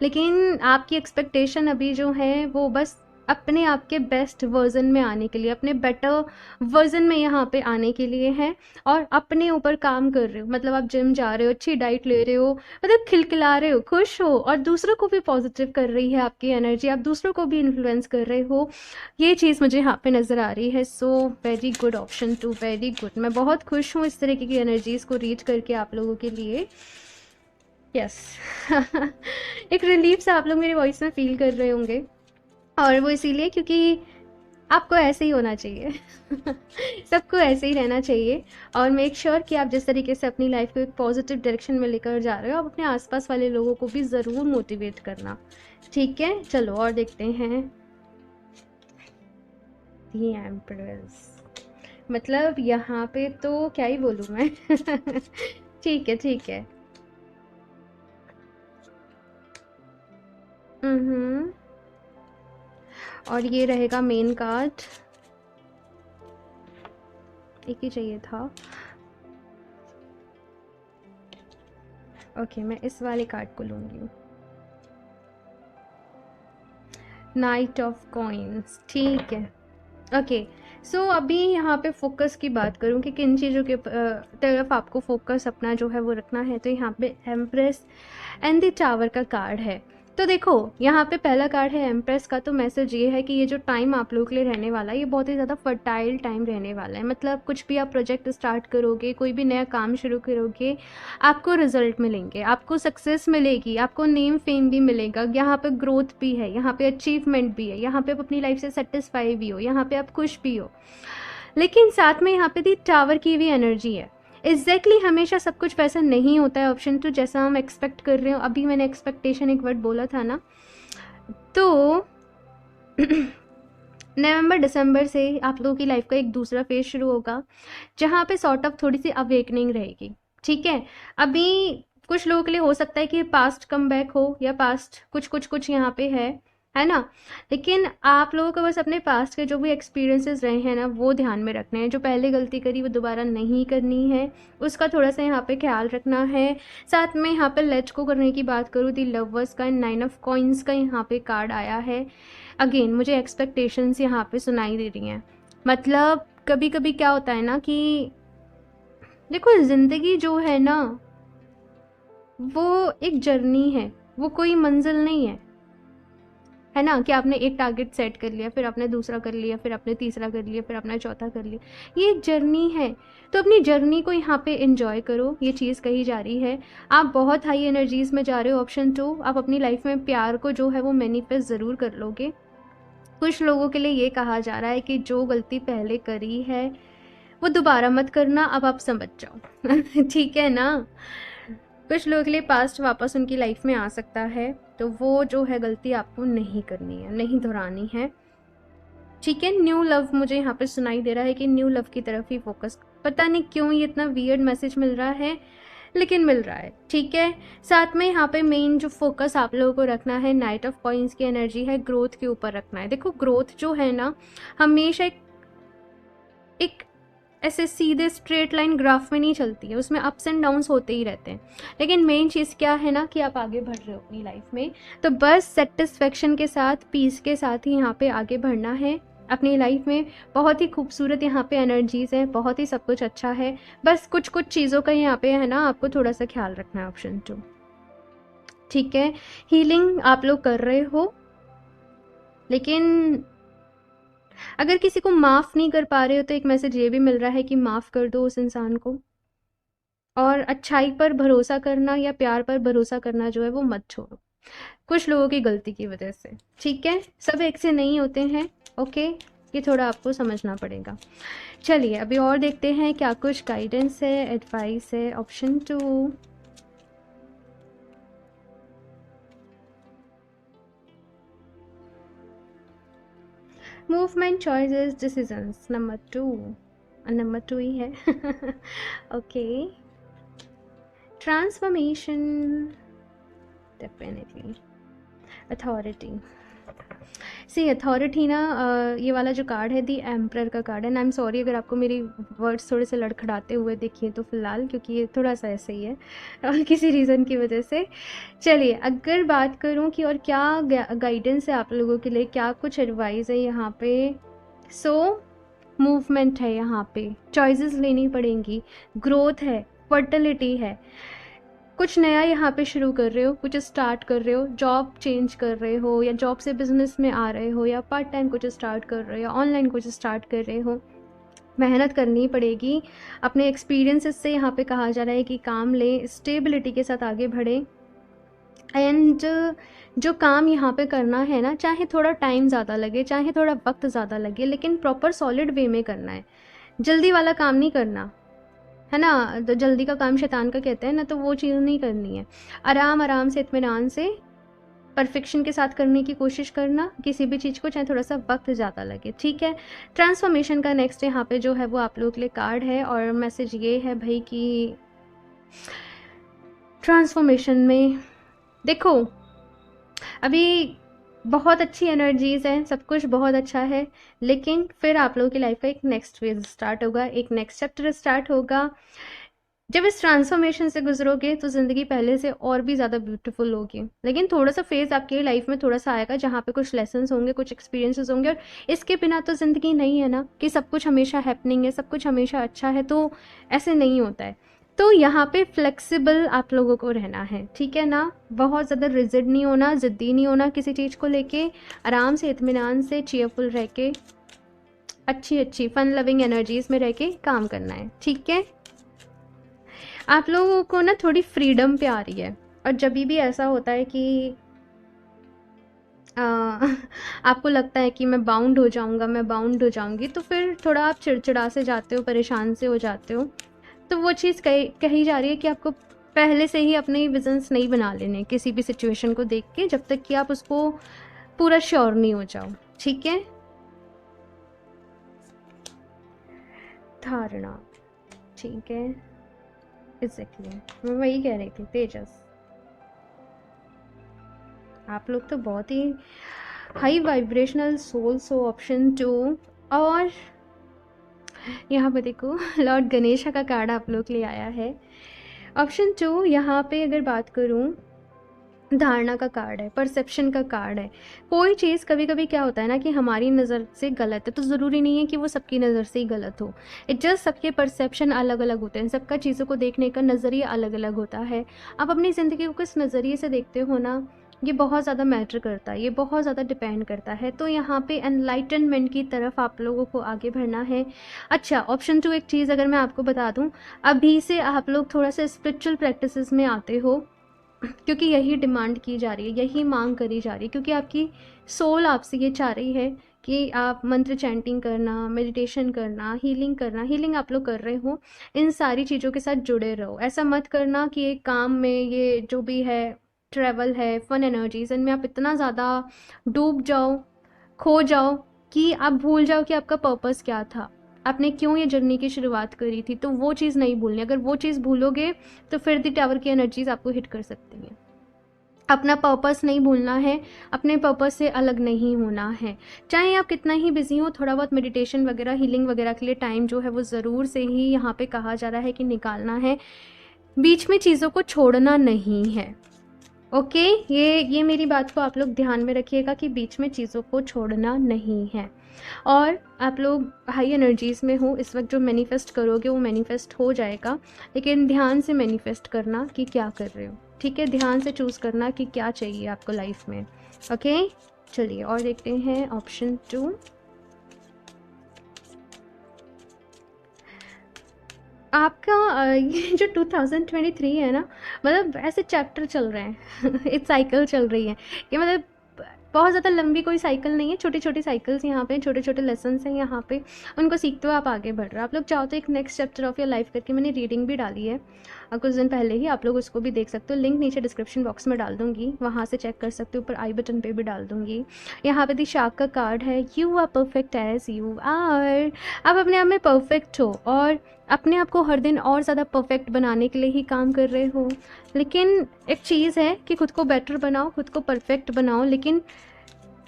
लेकिन आपकी एक्सपेक्टेशन अभी जो है वो बस अपने आप के बेस्ट वर्जन में आने के लिए, अपने बेटर वर्जन में यहाँ पे आने के लिए हैं, और अपने ऊपर काम कर रहे हो। मतलब आप जिम जा रहे हो, अच्छी डाइट ले रहे हो, मतलब खिलखिला रहे हो, खुश हो, और दूसरों को भी पॉजिटिव कर रही है आपकी एनर्जी, आप दूसरों को भी इन्फ्लुएंस कर रहे हो। ये चीज़ मुझे यहाँ पे नज़र आ रही है। So very good option 2, very good. मैं बहुत खुश हूँ इस तरीके की एनर्जीज़ को रीच करके आप लोगों के लिए। यस एक रिलीफ सा आप लोग मेरी वॉइस में फील कर रहे होंगे, और वो इसीलिए क्योंकि आपको ऐसे ही होना चाहिए सबको ऐसे ही रहना चाहिए, और मेक श्योर कि आप जिस तरीके से अपनी लाइफ को एक पॉजिटिव डायरेक्शन में लेकर जा रहे हो, आप अपने आसपास वाले लोगों को भी ज़रूर मोटिवेट करना। ठीक है, चलो और देखते हैं। दी एम्प्रेस, मतलब यहाँ पे तो क्या ही बोलूँ मैं ठीक है, ठीक है। और ये रहेगा मेन कार्ड, एक ही चाहिए था। ओके, मैं इस वाले कार्ड को लूँगी, नाइट ऑफ कॉइन्स। ठीक है, ओके। सो अभी यहाँ पे फोकस की बात करूँ कि किन चीज़ों के तरफ आपको फोकस अपना जो है वो रखना है, तो यहाँ पे एम्प्रेस एंड द टावर का कार्ड है। तो देखो, यहाँ पे पहला कार्ड है एम्प्रेस का, तो मैसेज ये है कि ये जो टाइम आप लोगों के लिए रहने वाला है, ये बहुत ही ज़्यादा फर्टाइल टाइम रहने वाला है। मतलब कुछ भी आप प्रोजेक्ट स्टार्ट करोगे, कोई भी नया काम शुरू करोगे, आपको रिजल्ट मिलेंगे, आपको सक्सेस मिलेगी, आपको नेम फेम भी मिलेगा, यहाँ पे ग्रोथ भी है, यहाँ पे अचीवमेंट भी है, यहाँ पे आप अपनी लाइफ से सेटिस्फाई भी हो, यहाँ पे आप खुश भी हो। लेकिन साथ में यहाँ पे दी टावर की भी एनर्जी है। एग्जैक्टली हमेशा सब कुछ वैसा नहीं होता है ऑप्शन 2 जैसा हम एक्सपेक्ट कर रहे हो। अभी मैंने एक्सपेक्टेशन एक वर्ड बोला था ना, तो नवंबर दिसंबर से आप लोगों की लाइफ का एक दूसरा फेज शुरू होगा, जहाँ पे सॉर्ट ऑफ थोड़ी सी अवेकनिंग रहेगी। ठीक है, अभी कुछ लोगों के लिए हो सकता है कि पास्ट कम बैक हो, या पास्ट कुछ कुछ कुछ यहाँ पे है ना। लेकिन आप लोगों को बस अपने पास्ट के जो भी एक्सपीरियंसेस रहे हैं ना, वो ध्यान में रखने हैं। जो पहले गलती करी वो दोबारा नहीं करनी है, उसका थोड़ा सा यहाँ पे ख्याल रखना है। साथ में यहाँ पे लेट को करने की बात करूँ, दी लवर्स का 9 ऑफ कॉइन्स का यहाँ पे कार्ड आया है। अगेन मुझे एक्सपेक्टेशंस यहाँ पे सुनाई दे रही हैं। मतलब कभी कभी क्या होता है ना कि देखो, ज़िंदगी जो है ना, वो एक जर्नी है, वो कोई मंजिल नहीं है ना, कि आपने एक टारगेट सेट कर लिया, फिर आपने दूसरा कर लिया, फिर आपने तीसरा कर लिया, फिर आपने चौथा कर लिया। ये एक जर्नी है, तो अपनी जर्नी को यहाँ पे एंजॉय करो, ये चीज़ कही जा रही है। आप बहुत हाई एनर्जीज़ में जा रहे हो ऑप्शन 2, आप अपनी लाइफ में प्यार को जो है वो मैनिफेस्ट ज़रूर कर लोगे। कुछ लोगों के लिए ये कहा जा रहा है कि जो गलती पहले करी है वो दोबारा मत करना, अब आप समझ जाओ ठीक है ना। कुछ लोगों के लिए पास्ट वापस उनकी लाइफ में आ सकता है, तो वो जो है गलती आपको नहीं करनी है, नहीं दोहरानी है। ठीक है, न्यू लव मुझे यहाँ पे सुनाई दे रहा है कि न्यू लव की तरफ ही फोकस। पता नहीं क्यों ये इतना वियर्ड मैसेज मिल रहा है, लेकिन मिल रहा है। ठीक है, साथ में यहाँ पे मेन जो फोकस आप लोगों को रखना है, नाइट ऑफ कॉइन्स की एनर्जी है, ग्रोथ के ऊपर रखना है। देखो, ग्रोथ जो है ना, हमेशा एक ऐसे सीधे स्ट्रेट लाइन ग्राफ में नहीं चलती है, उसमें अप्स एंड डाउन्स होते ही रहते हैं। लेकिन मेन चीज़ क्या है ना, कि आप आगे बढ़ रहे हो अपनी लाइफ में, तो बस सेटिस्फेक्शन के साथ, पीस के साथ ही यहाँ पे आगे बढ़ना है अपनी लाइफ में। बहुत ही खूबसूरत यहाँ पे एनर्जीज है, बहुत ही सब कुछ अच्छा है। बस कुछ कुछ चीज़ों का यहाँ पे है ना, आपको थोड़ा सा ख्याल रखना है ऑप्शन 2। ठीक है, हीलिंग आप लोग कर रहे हो, लेकिन अगर किसी को माफ़ नहीं कर पा रहे हो, तो एक मैसेज ये भी मिल रहा है कि माफ़ कर दो उस इंसान को, और अच्छाई पर भरोसा करना या प्यार पर भरोसा करना जो है वो मत छोड़ो, कुछ लोगों की गलती की वजह से। ठीक है, सब एक से नहीं होते हैं। ओके, ये थोड़ा आपको समझना पड़ेगा। चलिए अभी और देखते हैं क्या कुछ गाइडेंस है, एडवाइस है option 2। Movement, choices, decisions, number 2। Number 2 ही है ओके, ट्रांसफॉर्मेशन, डेफिनेटली, अथॉरिटी। सी अथॉरिटी ना, ये वाला जो कार्ड है दी एम्परर का कार्ड है। आई एम सॉरी अगर आपको मेरी वर्ड्स थोड़े से लड़खड़ाते हुए दिखे तो फ़िलहाल, क्योंकि ये थोड़ा सा ऐसे ही है और किसी रीज़न की वजह से। चलिए अगर बात करूँ कि और क्या गाइडेंस है आप लोगों के लिए, क्या कुछ एडवाइस है यहाँ पे। सो मूवमेंट है यहाँ पे, चॉइसेस लेनी पड़ेंगी, ग्रोथ है, फर्टिलिटी है, कुछ नया यहाँ पे शुरू कर रहे हो, कुछ स्टार्ट कर रहे हो, जॉब चेंज कर रहे हो या जॉब से बिजनेस में आ रहे हो या पार्ट टाइम कुछ स्टार्ट कर रहे हो या ऑनलाइन कुछ स्टार्ट कर रहे हो। मेहनत करनी पड़ेगी। अपने एक्सपीरियंसेस से यहाँ पे कहा जा रहा है कि काम लें, स्टेबिलिटी के साथ आगे बढ़ें। एंड जो काम यहाँ पे करना है ना, चाहे थोड़ा टाइम ज़्यादा लगे, चाहे थोड़ा वक्त ज़्यादा लगे, लेकिन प्रॉपर सॉलिड वे में करना है। जल्दी वाला काम नहीं करना है ना, तो जल्दी का काम शैतान का कहते हैं ना, तो वो चीज़ नहीं करनी है। आराम आराम से, इत्मीनान से, परफेक्शन के साथ करने की कोशिश करना किसी भी चीज़ को, चाहे थोड़ा सा वक्त ज़्यादा लगे, ठीक है। ट्रांसफॉर्मेशन का नेक्स्ट यहाँ पे जो है वो आप लोगों के लिए कार्ड है, और मैसेज ये है भाई कि ट्रांसफॉर्मेशन में देखो अभी बहुत अच्छी एनर्जीज़ हैं, सब कुछ बहुत अच्छा है, लेकिन फिर आप लोगों की लाइफ का एक नेक्स्ट फेज स्टार्ट होगा, एक नेक्स्ट चैप्टर स्टार्ट होगा। जब इस ट्रांसफॉर्मेशन से गुजरोगे तो ज़िंदगी पहले से और भी ज़्यादा ब्यूटीफुल होगी, लेकिन थोड़ा सा फेज़ आपकी लाइफ में थोड़ा सा आएगा जहाँ पे कुछ लेसन्स होंगे, कुछ एक्सपीरियंसेस होंगे, और इसके बिना तो ज़िंदगी नहीं है ना कि सब कुछ हमेशा हैपनिंग है, सब कुछ हमेशा अच्छा है, तो ऐसे नहीं होता है। तो यहाँ पे फ्लेक्सिबल आप लोगों को रहना है, ठीक है ना। बहुत ज़्यादा रिजिड नहीं होना, ज़िद्दी नहीं होना किसी चीज़ को लेके, आराम से, इत्मीनान से, चीयरफुल रह के, अच्छी अच्छी फन लविंग एनर्जीज़ में रह के काम करना है, ठीक है। आप लोगों को ना थोड़ी फ्रीडम पे आ रही है, और जब भी ऐसा होता है कि आपको लगता है कि मैं बाउंड हो जाऊंगा, मैं बाउंड हो जाऊंगी, तो फिर थोड़ा आप चिड़चिड़ा से जाते हो, परेशान से हो जाते हो। तो वो चीज़ कही जा रही है कि आपको पहले से ही अपने विजन्स नहीं बना लेने किसी भी सिचुएशन को देख के, जब तक कि आप उसको पूरा श्योर नहीं हो जाओ, ठीक है। धारणा, ठीक है, एग्जैक्टली मैं वही कह रही थी। तेजस, आप लोग तो बहुत ही हाई वाइब्रेशनल सोल्स हो, ऑप्शन 2। और यहाँ पे देखो लॉर्ड गणेशा का कार्ड आप लोग के लिए आया है। ऑप्शन 2 यहाँ पे अगर बात करूँ, धारणा का कार्ड है, परसेप्शन का कार्ड है। कोई चीज़ कभी कभी क्या होता है ना कि हमारी नज़र से गलत है, तो ज़रूरी नहीं है कि वो सबकी नज़र से ही गलत हो। इट जस्ट सबके परसेप्शन अलग अलग होते हैं, सबका चीज़ों को देखने का नज़रिया अलग अलग होता है। आप अपनी ज़िंदगी को किस नज़रिए से देखते हो ना, ये बहुत ज़्यादा मैटर करता है, ये बहुत ज़्यादा डिपेंड करता है। तो यहाँ पे एनलाइटनमेंट की तरफ आप लोगों को आगे बढ़ना है। अच्छा, ऑप्शन 2 एक चीज़ अगर मैं आपको बता दूँ, अभी से आप लोग थोड़ा सा स्पिरिचुअल प्रैक्टिसेस में आते हो, क्योंकि यही डिमांड की जा रही है, यही मांग करी जा रही है, क्योंकि आपकी सोल आपसे ये चाह रही है कि आप मंत्र चैंटिंग करना, मेडिटेशन करना, हीलिंग करना, हीलिंग आप लोग कर रहे हो, इन सारी चीज़ों के साथ जुड़े रहो। ऐसा मत करना कि एक काम में, ये जो भी है, ट्रैवल है, फन एनर्जीज, इनमें आप इतना ज़्यादा डूब जाओ, खो जाओ कि आप भूल जाओ कि आपका पर्पस क्या था, आपने क्यों ये जर्नी की शुरुआत करी थी। तो वो चीज़ नहीं भूलनी, अगर वो चीज़ भूलोगे तो फिर दी टावर की एनर्जीज आपको हिट कर सकती हैं। अपना पर्पस नहीं भूलना है, अपने पर्पस से अलग नहीं होना है। चाहे आप कितना ही बिजी हो, थोड़ा बहुत मेडिटेशन वगैरह, हीलिंग वगैरह के लिए टाइम जो है वो ज़रूर से ही यहाँ पे कहा जा रहा है कि निकालना है। बीच में चीज़ों को छोड़ना नहीं है, ओके। ये मेरी बात को आप लोग ध्यान में रखिएगा कि बीच में चीज़ों को छोड़ना नहीं है। और आप लोग हाई एनर्जीज़ में हो इस वक्त, जो मैनिफेस्ट करोगे वो मैनिफेस्ट हो जाएगा, लेकिन ध्यान से मैनिफेस्ट करना कि क्या कर रहे हो, ठीक है। ध्यान से चूज़ करना कि क्या चाहिए आपको लाइफ में, ओके। चलिए और देखते हैं ऑप्शन 2। आपका ये जो 2023 है ना, मतलब ऐसे चैप्टर चल रहे हैं एक साइकिल चल रही है कि मतलब बहुत ज़्यादा लंबी कोई साइकिल नहीं है, छोटी छोटी साइकिल्स यहाँ पे, छोटे छोटे लेसन्स हैं यहाँ पे, उनको सीखते हुए आप आगे बढ़ रहे हो। आप लोग चाहो तो एक next chapter of your life करके मैंने रीडिंग भी डाली है कुछ दिन पहले ही, आप लोग उसको भी देख सकते हो, लिंक नीचे डिस्क्रिप्शन बॉक्स में डाल दूँगी, वहाँ से चेक कर सकते हो, ऊपर आई बटन पर भी डाल दूँगी। यहाँ पे दी शार्क का कार्ड है, you are perfect as you are. आप अपने आप में परफेक्ट हो और अपने आप को हर दिन और ज़्यादा परफेक्ट बनाने के लिए ही काम कर रहे हो। लेकिन एक चीज़ है कि खुद को बेटर बनाओ, खुद को परफेक्ट बनाओ, लेकिन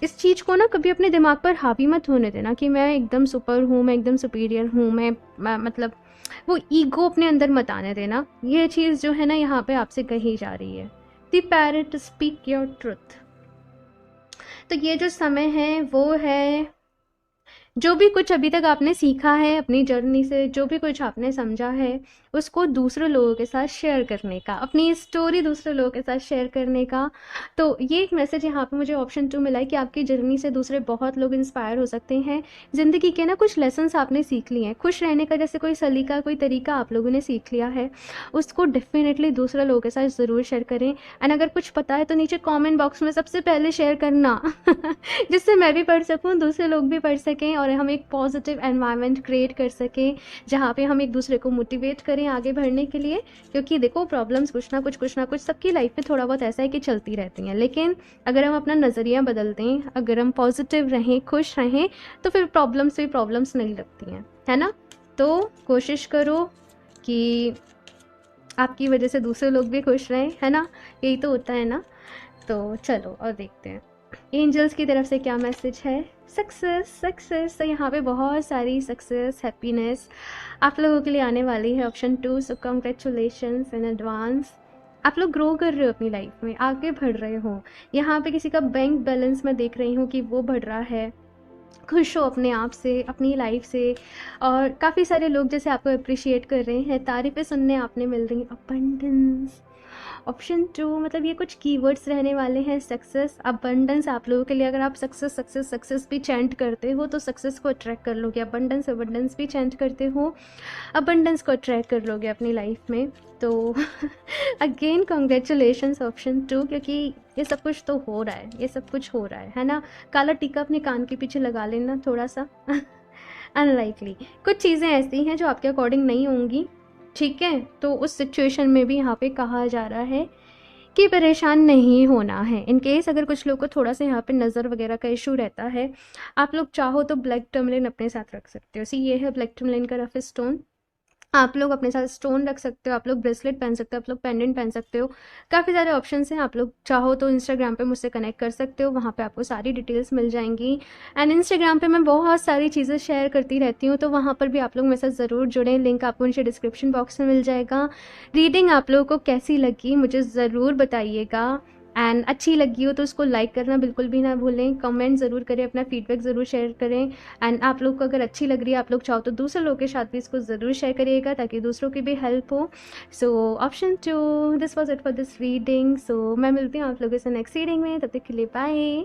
इस चीज़ को ना कभी अपने दिमाग पर हावी मत होने देना कि मैं एकदम सुपर हूँ, मैं एकदम सुपीरियर हूँ, मैं मतलब वो ईगो अपने अंदर मत आने देना। ये चीज़ जो है ना यहाँ पे आपसे कही जा रही है, the parrot speak your truth. तो ये जो समय है वो है, जो भी कुछ अभी तक आपने सीखा है अपनी जर्नी से, जो भी कुछ आपने समझा है, उसको दूसरे लोगों के साथ शेयर करने का, अपनी स्टोरी दूसरे लोगों के साथ शेयर करने का। तो ये एक मैसेज यहाँ पे मुझे ऑप्शन 2 मिला है कि आपकी जर्नी से दूसरे बहुत लोग इंस्पायर हो सकते हैं। ज़िंदगी के ना कुछ लेसन्स आपने सीख लिए हैं, खुश रहने का जैसे कोई सलीका, कोई तरीका आप लोगों ने सीख लिया है, उसको डेफिनेटली दूसरे लोगों के साथ ज़रूर शेयर करें। एंड अगर कुछ पता है तो नीचे कॉमेंट बॉक्स में सबसे पहले शेयर करना जिससे मैं भी पढ़ सकूँ, दूसरे लोग भी पढ़ सकें और हम एक पॉजिटिव एनवायरनमेंट क्रिएट कर सकें जहाँ पे हम एक दूसरे को मोटिवेट करें आगे बढ़ने के लिए। क्योंकि देखो प्रॉब्लम्स कुछ ना कुछ सबकी लाइफ में थोड़ा बहुत ऐसा है कि चलती रहती हैं, लेकिन अगर हम अपना नज़रिया बदल दें, अगर हम पॉजिटिव रहें, खुश रहें, तो फिर प्रॉब्लम्स भी प्रॉब्लम्स नहीं लगती हैं, है ना। तो कोशिश करो कि आपकी वजह से दूसरे लोग भी खुश रहें, है ना, यही तो होता है ना। तो चलो और देखते हैं एंजल्स की तरफ से क्या मैसेज है। सक्सेस, सक्सेस, तो यहाँ पे बहुत सारी सक्सेस, हैप्पीनेस आप लोगों के लिए आने वाली है, option 2। So congratulations in advance. आप लोग ग्रो कर रहे हो अपनी लाइफ में, आगे बढ़ रहे हो। यहाँ पे किसी का बैंक बैलेंस मैं देख रही हूँ कि वो बढ़ रहा है, खुश हो अपने आप से, अपनी लाइफ से। और काफ़ी सारे लोग जैसे आपको अप्रिशिएट कर रहे हैं, तारीफ़ें सुनने आपने मिल रही। अबंडेंस, ऑप्शन 2, मतलब ये कुछ कीवर्ड्स रहने वाले हैं। सक्सेस, अबंडेंस आप लोगों के लिए। अगर आप सक्सेस सक्सेस सक्सेस भी चैंट करते हो तो सक्सेस को अट्रैक्ट कर लोगे। अबंडेंस अबंडेंस भी चैंट करते हो, अबंडेंस को अट्रैक्ट कर लोगे अपनी लाइफ में। तो अगेन कॉन्ग्रेचुलेशंस ऑप्शन 2, क्योंकि ये सब कुछ तो हो रहा है, ये सब कुछ हो रहा है ना। काला टीका अपने कान के पीछे लगा लेना थोड़ा सा अनलाइकली कुछ चीज़ें ऐसी हैं जो आपके अकॉर्डिंग नहीं होंगी, ठीक है। तो उस सिचुएशन में भी यहाँ पे कहा जा रहा है कि परेशान नहीं होना है। इन केस अगर कुछ लोग को थोड़ा सा यहाँ पे नज़र वगैरह का इशू रहता है, आप लोग चाहो तो ब्लैक टर्मलिन अपने साथ रख सकते हो। सी ये है ब्लैक टर्मलिन का रफ स्टोन, आप लोग अपने साथ स्टोन रख सकते हो, आप लोग ब्रेसलेट पहन सकते हो, आप लोग पेंडेंट पहन सकते हो। काफ़ी सारे ऑप्शंस हैं। आप लोग चाहो तो इंस्टाग्राम पे मुझसे कनेक्ट कर सकते हो, वहाँ पे आपको सारी डिटेल्स मिल जाएंगी। एंड इंस्टाग्राम पे मैं बहुत सारी चीज़ें शेयर करती रहती हूँ, तो वहाँ पर भी आप लोग मेरे साथ ज़रूर जुड़ें। लिंक आपको नीचे डिस्क्रिप्शन बॉक्स में मिल जाएगा। रीडिंग आप लोगों को कैसी लगी मुझे ज़रूर बताइएगा, एंड अच्छी लगी हो तो उसको लाइक करना बिल्कुल भी ना भूलें। कमेंट ज़रूर करें, अपना फीडबैक ज़रूर शेयर करें। एंड आप लोग को अगर अच्छी लग रही है, आप लोग चाहो तो दूसरे लोगों के साथ भी इसको ज़रूर शेयर करिएगा ताकि दूसरों की भी हेल्प हो। So option 2, this was it for this reading. So मैं मिलती हूँ आप लोगों से नेक्स्ट रीडिंग में, तब तक के लिए बाय।